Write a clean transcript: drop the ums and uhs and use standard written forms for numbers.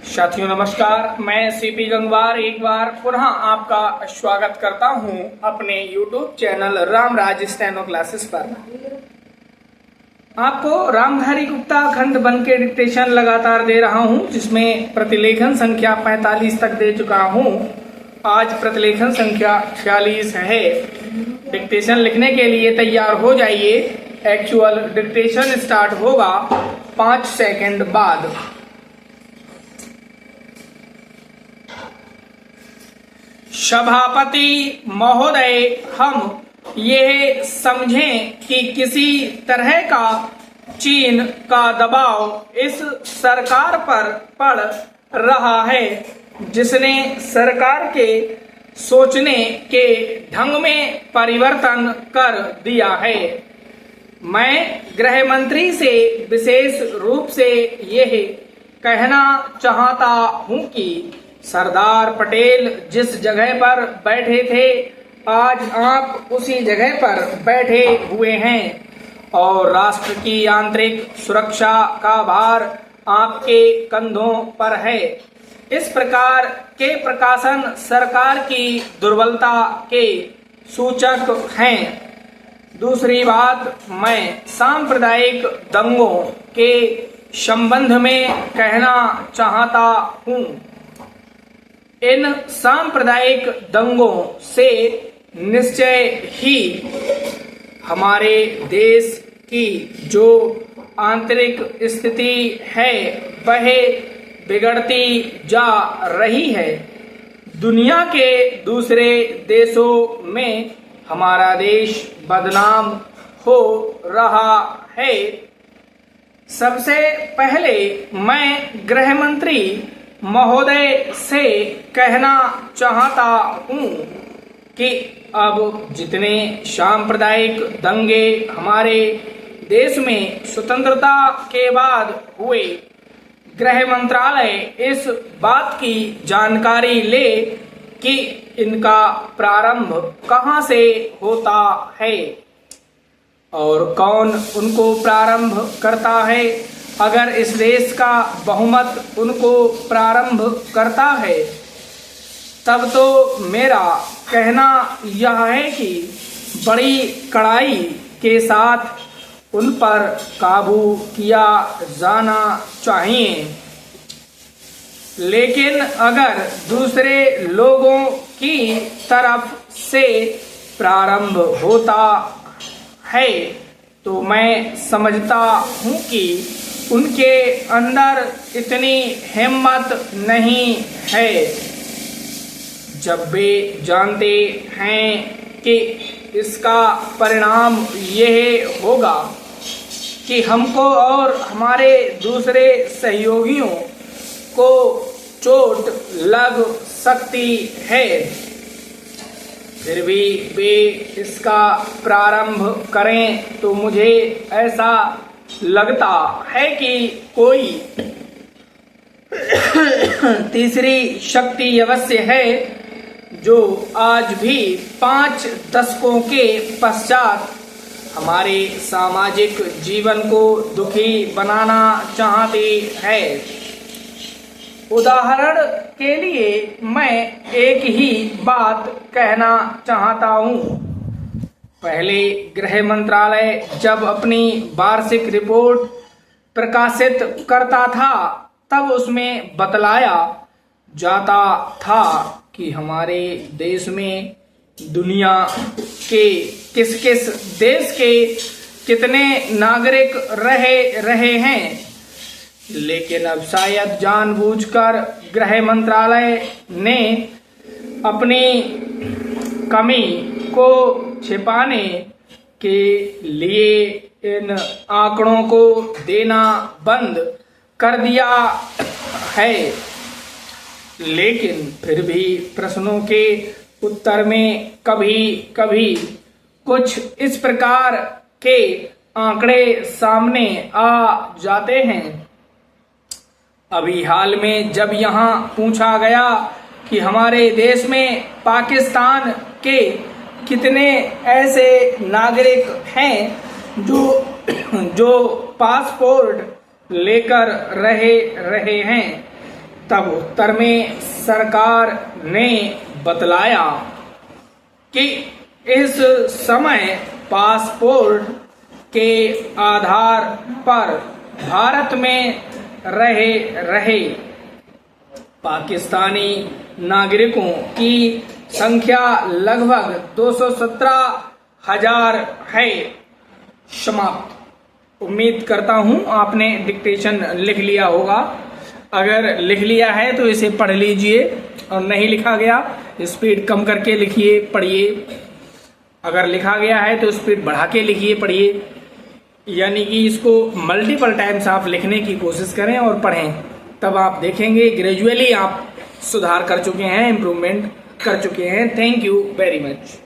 साथियों नमस्कार, मैं सीपी गंगवार एक बार पुनः आपका स्वागत करता हूं अपने YouTube channel Ramraj steno classes पर। आपको रामधारी गुप्ता खंड 1 के डिक्टेशन लगातार दे रहा हूं, जिसमें प्रतिलेखन संख्या 45 तक दे चुका हूं। आज प्रतिलेखन संख्या 46 है। डिक्टेशन लिखने के लिए तैयार हो जाइए। एक्चुअल डिक्टेशन स्टार्ट होगा 5 सेकंड बाद। सभापति महोदय, हम ये समझें कि किसी तरह का चीन का दबाव इस सरकार पर पड़ रहा है, जिसने सरकार के सोचने के ढंग में परिवर्तन कर दिया है। मैं गृह मंत्री से विशेष रूप से यह कहना चाहता हूं कि सरदार पटेल जिस जगह पर बैठे थे, आज आप उसी जगह पर बैठे हुए हैं और राष्ट्र की आंतरिक सुरक्षा का भार आपके कंधों पर है। इस प्रकार के प्रकाशन सरकार की दुर्बलता के सूचक हैं। दूसरी बात, मैं सांप्रदायिक दंगों के संबंध में कहना चाहता हूं। इन सांप्रदायिक दंगों से निश्चय ही हमारे देश की जो आंतरिक स्थिति है वह बिगड़ती जा रही है। दुनिया के दूसरे देशों में हमारा देश बदनाम हो रहा है। सबसे पहले मैं गृह मंत्री महोदय से कहना चाहता हूं कि अब जितने सांप्रदायिक दंगे हमारे देश में स्वतंत्रता के बाद हुए, गृह मंत्रालय इस बात की जानकारी ले कि इनका प्रारंभ कहां से होता है और कौन उनको प्रारंभ करता है। अगर इस देश का बहुमत उनको प्रारंभ करता है, तब तो मेरा कहना यह है कि बड़ी कड़ाई के साथ उन पर काबू किया जाना चाहिए। लेकिन अगर दूसरे लोगों की तरफ से प्रारंभ होता है तो मैं समझता हूं कि उनके अंदर इतनी हिम्मत नहीं है। जब वे जानते हैं कि इसका परिणाम यह होगा कि हमको और हमारे दूसरे सहयोगियों को चोट लग सकती है, फिर भी वे इसका प्रारंभ करें तो मुझे ऐसा लगता है कि कोई तीसरी शक्ति अवश्य है जो आज भी 5 दशकों के पश्चात हमारे सामाजिक जीवन को दुखी बनाना चाहती है। उदाहरण के लिए मैं एक ही बात कहना चाहता हूँ। पहले गृह मंत्रालय जब अपनी वार्षिक रिपोर्ट प्रकाशित करता था, तब उसमें बतलाया जाता था कि हमारे देश में दुनिया के किस किस देश के कितने नागरिक रहे हैं। लेकिन अब शायद जानबूझकर गृह मंत्रालय ने अपनी कमी को छिपाने के लिए इन आंकड़ों को देना बंद कर दिया है। लेकिन फिर भी प्रश्नों के उत्तर में कभी कभी कुछ इस प्रकार के आंकड़े सामने आ जाते हैं। अभी हाल में जब यहाँ पूछा गया कि हमारे देश में पाकिस्तान के कितने ऐसे नागरिक हैं जो पासपोर्ट लेकर रहे हैं, तब उत्तर में सरकार ने बतलाया कि इस समय पासपोर्ट के आधार पर भारत में रहे पाकिस्तानी नागरिकों की संख्या लगभग 217,000 है। समाप्त। उम्मीद करता हूं आपने डिक्टेशन लिख लिया होगा। अगर लिख लिया है तो इसे पढ़ लीजिए, और नहीं लिखा गया स्पीड कम करके लिखिए, पढ़िए। अगर लिखा गया है तो स्पीड बढ़ा के लिखिए, पढ़िए। यानी कि इसको मल्टीपल टाइम्स आप लिखने की कोशिश करें और पढ़ें, तब आप देखेंगे ग्रेजुअली आप सुधार कर चुके हैं, इम्प्रूवमेंट कर चुके हैं। Thank you very much.